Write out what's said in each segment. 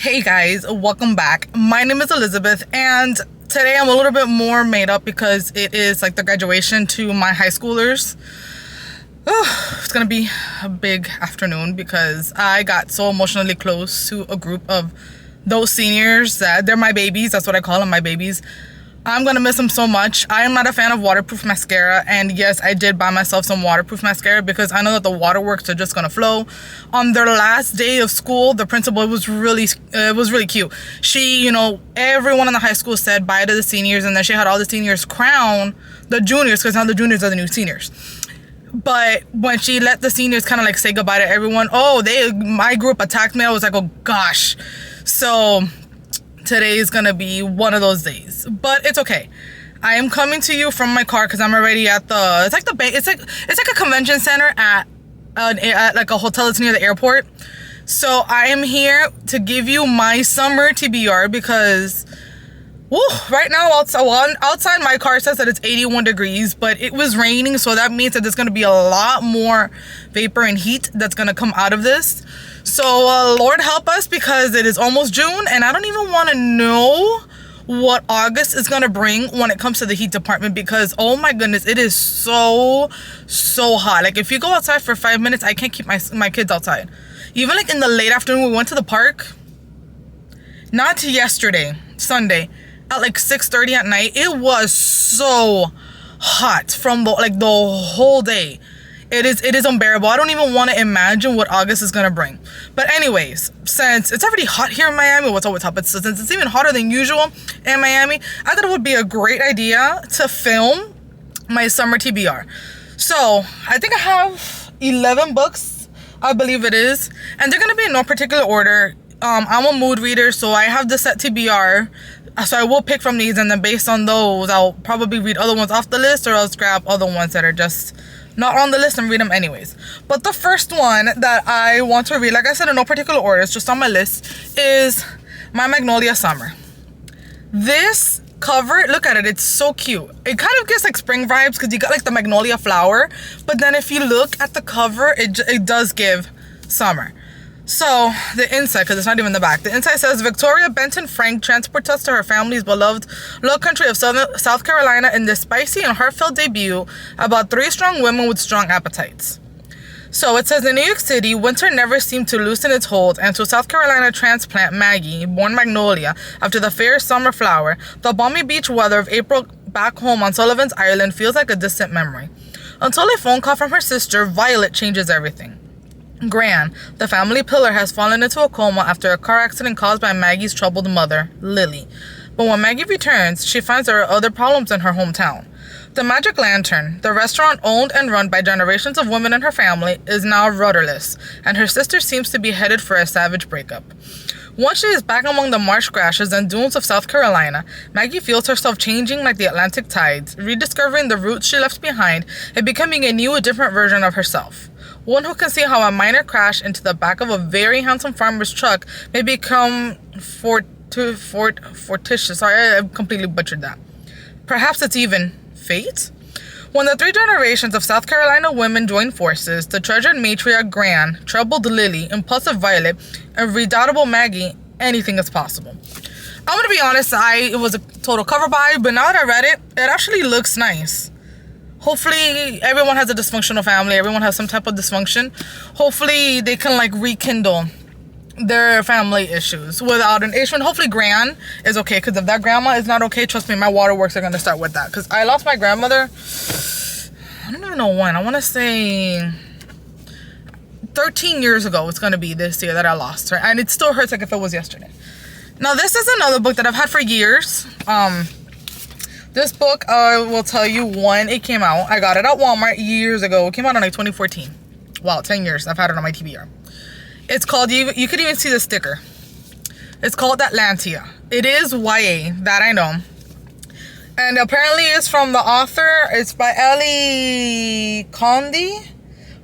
Hey guys, welcome back. My name is Elizabeth, and today I'm a little bit more made up because it is like the graduation to my high schoolers. It's gonna be a big afternoon because I got so emotionally close to a group of those seniors that they're my babies. That's what I call them, my babies. I'm gonna miss them so much. I am not a fan of waterproof mascara, and yes, I did buy myself some waterproof mascara because I know that the waterworks are just gonna flow. On their last day of school, the principal was really cute. She, everyone in the high school said bye to the seniors, and then she had all the seniors crown the juniors because now the juniors are the new seniors. But when she let the seniors kind of like say goodbye to everyone, my group attacked me. I was like, oh gosh. So today is gonna be one of those days, but it's okay. I am coming to you from my car because I'm already at it's like a convention center at like a hotel that's near the airport. So I am here to give you my summer TBR because right now outside my car says that it's 81 degrees, but it was raining, so that means that there's going to be a lot more vapor and heat that's going to come out of this. So Lord help us, because it is almost June and I don't even want to know what August is going to bring when it comes to the heat department, because oh my goodness, it is so hot. Like if you go outside for 5 minutes, I can't keep my kids outside. Even like in the late afternoon, we went to the park, not yesterday, Sunday, at like 6:30 at night. It was so hot from the whole day. It is unbearable. I don't even want to imagine what August is gonna bring. But anyways, since it's already hot here in Miami, what's always hot, but since it's even hotter than usual in Miami, I thought it would be a great idea to film my summer TBR. So I think I have 11 books, I believe it is, and they're gonna be in no particular order. I'm a mood reader, so I have the set TBR. So I will pick from these, and then based on those, I'll probably read other ones off the list, or I'll grab other ones that are just not on the list and read them anyways. But the first one that I want to read, like I said, in no particular order, it's just on my list, is My Magnolia Summer. This cover, look at it, it's so cute. It kind of gives like spring vibes because you got like the magnolia flower, but then if you look at the cover, it does give summer. So the inside, because it's not even the back, the inside says, Victoria Benton Frank transports us to her family's beloved low country of South Carolina in this spicy and heartfelt debut about 3 strong women with strong appetites. So it says, in New York City, winter never seemed to loosen its hold, and to South Carolina transplant Maggie, born Magnolia, after the fair summer flower, the balmy beach weather of April back home on Sullivan's Island feels like a distant memory. Until a phone call from her sister, Violet, changes everything. Gran, the family pillar, has fallen into a coma after a car accident caused by Maggie's troubled mother, Lily. But when Maggie returns, she finds there are other problems in her hometown. The Magic Lantern, the restaurant owned and run by generations of women in her family, is now rudderless, and her sister seems to be headed for a savage breakup. Once she is back among the marsh grasses and dunes of South Carolina, Maggie feels herself changing like the Atlantic tides, rediscovering the roots she left behind and becoming a new, different version of herself. One who can see how a minor crash into the back of a very handsome farmer's truck may become fortuitous. Sorry, I completely butchered that. Perhaps it's even fate? When the 3 generations of South Carolina women join forces, the treasured matriarch Gran, troubled Lily, impulsive Violet, and redoubtable Maggie, anything is possible. I'm gonna be honest, it was a total cover buy, but now that I read it, it actually looks nice. Hopefully everyone has a dysfunctional family. Everyone has some type of dysfunction. Hopefully they can like rekindle their family issues without an issue. And hopefully Gran is okay, because if that grandma is not okay, trust me, my waterworks are going to start with that. Because I lost my grandmother, I don't even know when. I want to say 13 years ago. It's going to be this year that I lost her. And it still hurts like if it was yesterday. Now this is another book that I've had for years. This book, I will tell you when it came out. I got it at Walmart years ago. It came out in like 2014. Wow, 10 years. I've had it on my TBR. It's called, you could even see the sticker. It's called Atlantia. It is YA, that I know. And apparently it's from the author. It's by Ellie Condi,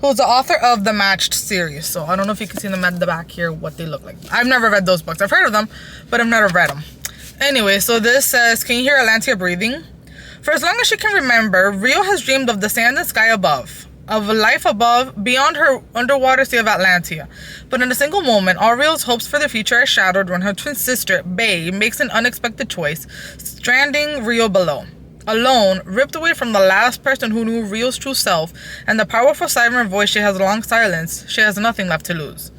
who's the author of the Matched series. So I don't know if you can see them at the back here, what they look like. I've never read those books. I've heard of them, but I've never read them. Anyway, so this says, can you hear Atlantia breathing? For as long as she can remember, Rio has dreamed of the sand and sky above. of a life above, beyond her underwater sea of Atlantia. But in a single moment, Ariel's hopes for the future are shattered when her twin sister, Bay, makes an unexpected choice, stranding Rio below. Alone, ripped away from the last person who knew Rio's true self, and the powerful siren voice she has long silenced, she has nothing left to lose.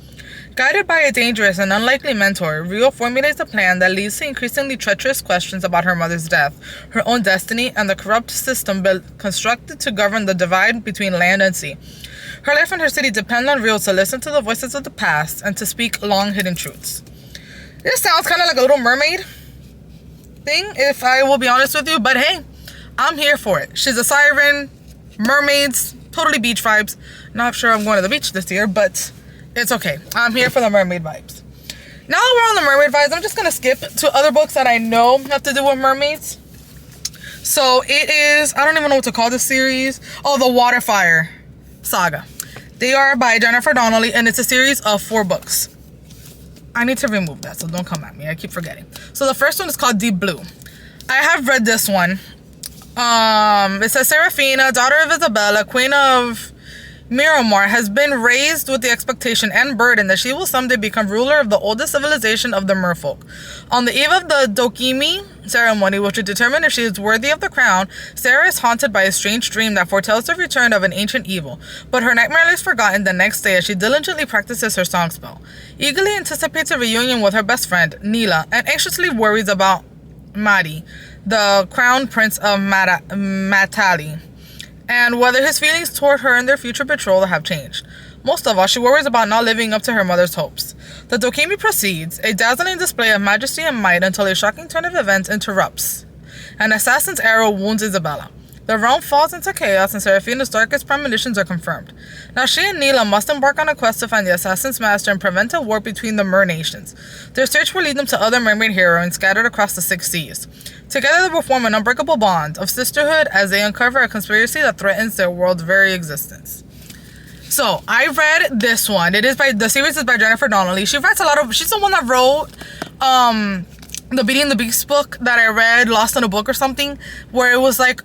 Guided by a dangerous and unlikely mentor, Rio formulates a plan that leads to increasingly treacherous questions about her mother's death, her own destiny, and the corrupt system constructed to govern the divide between land and sea. Her life and her city depend on Rio to listen to the voices of the past and to speak long-hidden truths. This sounds kind of like a Little Mermaid thing, if I will be honest with you, but hey, I'm here for it. She's a siren, mermaids, totally beach vibes. Not sure I'm going to the beach this year, but it's okay. I'm here for the mermaid vibes. Now that we're on the mermaid vibes, I'm just going to skip to other books that I know have to do with mermaids. So it is, I don't even know what to call this series. Oh, the Waterfire Saga. They are by Jennifer Donnelly, and it's a series of 4 books. I need to remove that, so don't come at me. I keep forgetting. So the first one is called Deep Blue. I have read this one. It says Serafina, daughter of Isabella, queen of Miramar, has been raised with the expectation and burden that she will someday become ruler of the oldest civilization of the merfolk. On the eve of the Dokimi ceremony, which will determine if she is worthy of the crown, Sarah is haunted by a strange dream that foretells the return of an ancient evil, but her nightmare is forgotten the next day as she diligently practices her song spell. Eagerly anticipates a reunion with her best friend, Neela, and anxiously worries about Madi, the crown prince of Matali, and whether his feelings toward her and their future betrothal have changed. Most of all, she worries about not living up to her mother's hopes. The Dokimi proceeds, a dazzling display of majesty and might, until a shocking turn of events interrupts. An assassin's arrow wounds Isabella. The realm falls into chaos, and Serafina's darkest premonitions are confirmed. Now she and Neela must embark on a quest to find the assassin's master and prevent a war between the mer nations. Their search will lead them to other mermaid heroines scattered across the 6 seas. Together they will form an unbreakable bond of sisterhood as they uncover a conspiracy that threatens their world's very existence. So I read this one. The series is by Jennifer Donnelly. She writes a lot of. She's the one that wrote the Beauty and the Beast book that I read, Lost in a Book or something, where it was like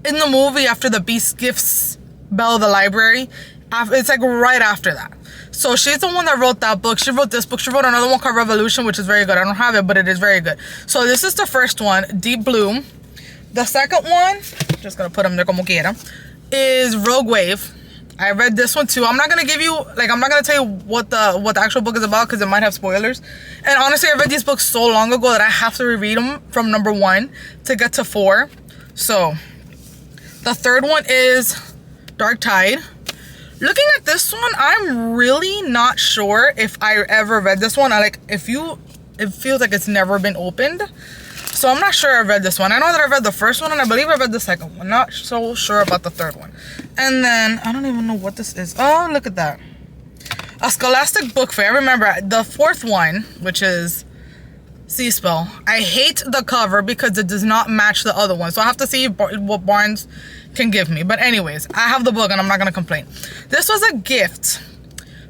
in the movie after the Beast gifts Belle the library. It's like right after that. So she's the one that wrote that book. She wrote this book. She wrote another one called Revolution, which is very good. I don't have it, but it is very good. So this is the first one, Deep Blue. The second one, just gonna put them there como quiera, is Rogue Wave. I read this one too. I'm not gonna give you, I'm not gonna tell you what the actual book is about because it might have spoilers. And honestly, I read these books so long ago that I have to reread them from number 1 to get to 4. So the third one is Dark Tide. Looking at this one, I'm really not sure if I ever read this one. It feels like it's never been opened. So I'm not sure I read this one. I know that I read the first one and I believe I read the second one. Not so sure about the third one. And then, I don't even know what this is. Oh, look at that. A Scholastic Book Fair. I remember the 4th one, which is Sea Spell. I hate the cover because it does not match the other one. So I have to see what Barnes can give me. But anyways, I have the book and I'm not going to complain. This was a gift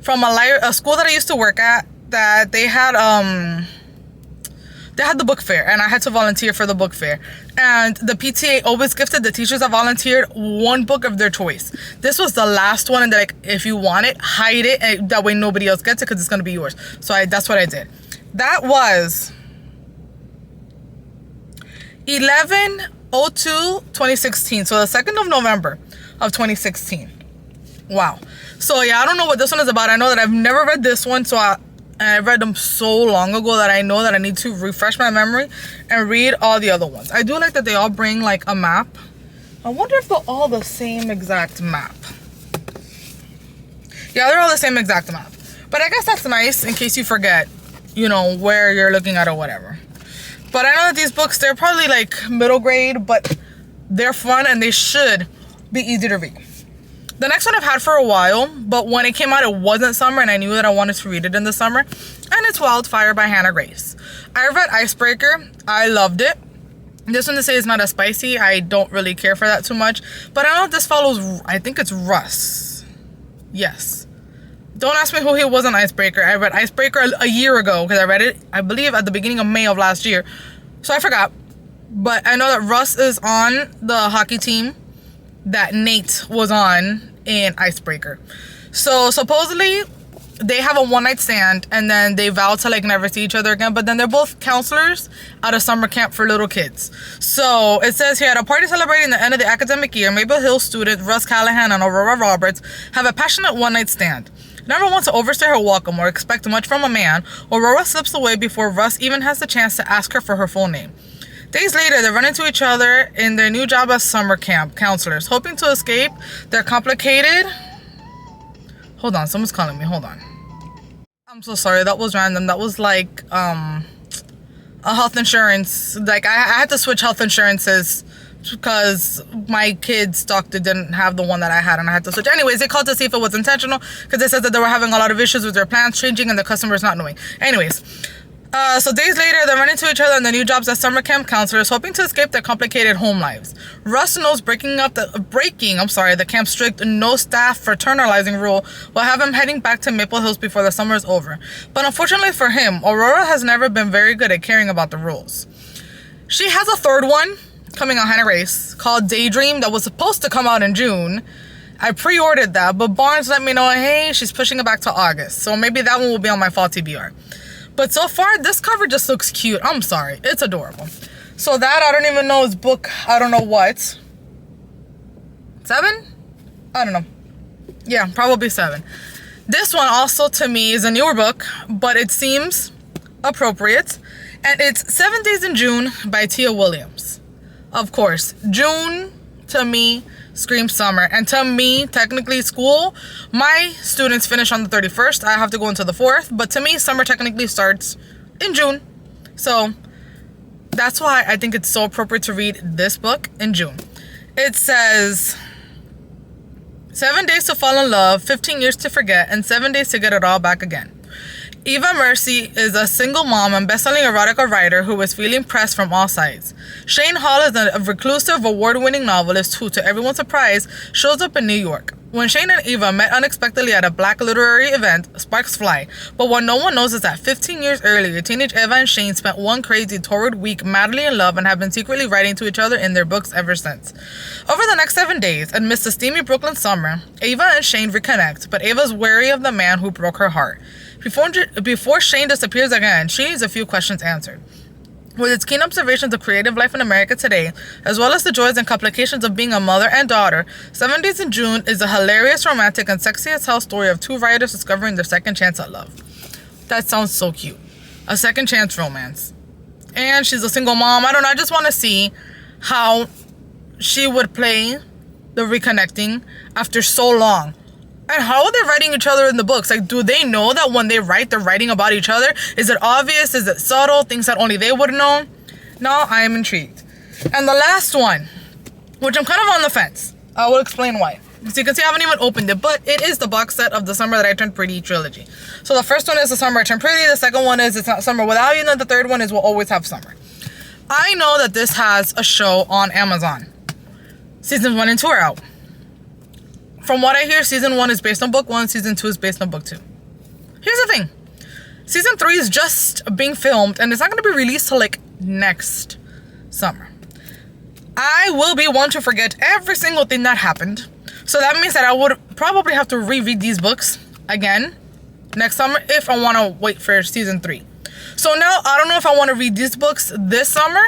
from a school that I used to work at, that they had the book fair and I had to volunteer for the book fair. And the PTA always gifted the teachers that volunteered one book of their choice. This was the last one, and they're like, if you want it, hide it, and that way nobody else gets it because it's going to be yours. So that's what I did. That was 11/02/2016. So the 2nd of November of 2016. Wow. So yeah, I don't know what this one is about. I know that I've never read this one, so I read them so long ago that I know that I need to refresh my memory and read all the other ones. I do like that they all bring like a map. I wonder if they're all the same exact map. Yeah, they're all the same exact map. But I guess that's nice in case you forget, where you're looking at or whatever. But I know that these books, they're probably like middle grade, but they're fun and they should be easy to read. The next one I've had for a while, but when it came out, it wasn't summer, and I knew that I wanted to read it in the summer. And it's Wildfire by Hannah Grace. I read Icebreaker. I loved it. This one, to say, is not as spicy. I don't really care for that too much. But I know this follows, I think it's Russ. Yes. Don't ask me who he was on Icebreaker. I read Icebreaker a year ago because I read it, I believe, at the beginning of May of last year. So I forgot. But I know that Russ is on the hockey team that Nate was on in Icebreaker. So supposedly they have a one-night stand and then they vow to like never see each other again, but then they're both counselors at a summer camp for little kids. So it says here, at a party celebrating the end of the academic year, Maple Hill student Russ Callahan and Aurora Roberts have a passionate one-night stand. Never wants to overstay her welcome or expect much from a man, Aurora slips away before Russ even has the chance to ask her for her full name. Days later, they run into each other in their new job as summer camp counselors, hoping to escape their complicated... Hold on, someone's calling me. Hold on. I'm so sorry. That was random. That was like a health insurance. Like I had to switch health insurances because my kid's doctor didn't have the one that I had and I had to switch. Anyways, they called to see if it was intentional because they said that they were having a lot of issues with their plans changing and the customers not knowing. Anyways, so days later, they run into each other in their new jobs as summer camp counselors, hoping to escape their complicated home lives. Russ knows breaking the camp's strict no staff fraternalizing rule will have him heading back to Maple Hills before the summer is over. But unfortunately for him, Aurora has never been very good at caring about the rules. She has a third one coming on Hannah Race called Daydream that was supposed to come out in June. I pre-ordered that, but Barnes let me know, hey, she's pushing it back to August. So maybe that one will be on my fall TBR. But so far, this cover just looks cute. I'm sorry. It's adorable. So that, I don't even know, is book, I don't know what. 7? I don't know. Yeah, probably 7. This one also, to me, is a newer book, but it seems appropriate. And it's 7 Days in June by Tia Williams. Of course, June, to me, screams summer. And to me, technically school, my students finish on the 31st. I have to go into the 4th. But to me, summer technically starts in June. So that's why I think it's so appropriate to read this book in June. It says 7 days to fall in love, 15 years to forget, and 7 days to get it all back again. Eva Mercy is a single mom and best-selling erotica writer who is feeling pressed from all sides. Shane Hall is a reclusive, award-winning novelist who, to everyone's surprise, shows up in New York. When Shane and Eva met unexpectedly at a black literary event, sparks fly. But what no one knows is that 15 years earlier, teenage Eva and Shane spent one crazy, torrid week madly in love and have been secretly writing to each other in their books ever since. Over the next 7 days, amidst the steamy Brooklyn summer, Eva and Shane reconnect, but Eva's wary of the man who broke her heart. Before Shane disappears again, she needs a few questions answered. With its keen observations of creative life in America today, as well as the joys and complications of being a mother and daughter, 7 Days in June is a hilarious, romantic, and sexy as hell story of two writers discovering their second chance at love. That sounds so cute. A second chance romance. And she's a single mom. I don't know, I just want to see how she would play the reconnecting after so long. And how are they writing each other in the books? Like, do they know that when they write, they're writing about each other? Is it obvious? Is it subtle? Things that only they would know? No, I am intrigued. And the last one, which I'm kind of on the fence. I will explain why. So you can see I haven't even opened it, but it is the box set of the Summer That I Turned Pretty trilogy. So the first one is The Summer I Turned Pretty. The second one is It's Not Summer Without You. And then the third one is We'll Always Have Summer. I know that this has a show on Amazon. Seasons 1 and 2 are out. From what I hear, season 1 is based on book 1, season 2 is based on book 2. Here's the thing. Season 3 is just being filmed and it's not going to be released till like next summer. I will be one to forget every single thing that happened. So that means that I would probably have to reread these books again next summer if I want to wait for season 3. So now I don't know if I want to read these books this summer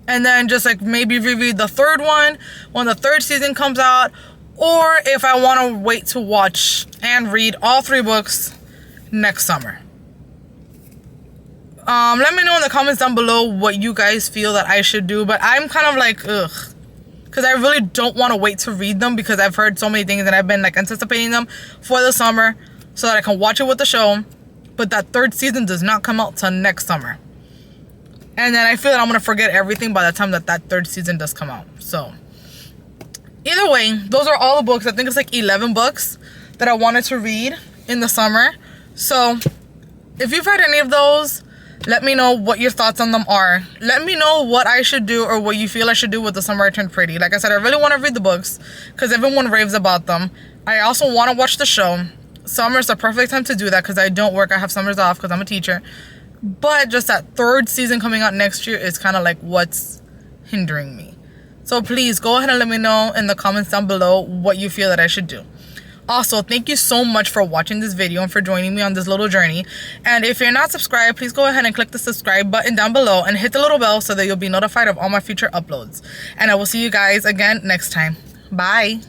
and then just like maybe reread the third one when the third season comes out, or if I want to wait to watch and read all 3 books next summer. Let me know in the comments down below what you guys feel that I should do, but I'm kind of like, ugh, because I really don't want to wait to read them because I've heard so many things and I've been like anticipating them for the summer so that I can watch it with the show, but that third season does not come out till next summer. And then I feel that I'm going to forget everything by the time that third season does come out. So, either way, those are all the books. I think it's like 11 books that I wanted to read in the summer. So, if you've read any of those, let me know what your thoughts on them are. Let me know what I should do or what you feel I should do with The Summer I Turned Pretty. Like I said, I really want to read the books because everyone raves about them. I also want to watch the show. Summer's the perfect time to do that because I don't work. I have summers off because I'm a teacher. But just that third season coming out next year is kind of like what's hindering me. So please go ahead and let me know in the comments down below what you feel that I should do. Also, thank you so much for watching this video and for joining me on this little journey. And if you're not subscribed, please go ahead and click the subscribe button down below and hit the little bell so that you'll be notified of all my future uploads. And I will see you guys again next time. Bye.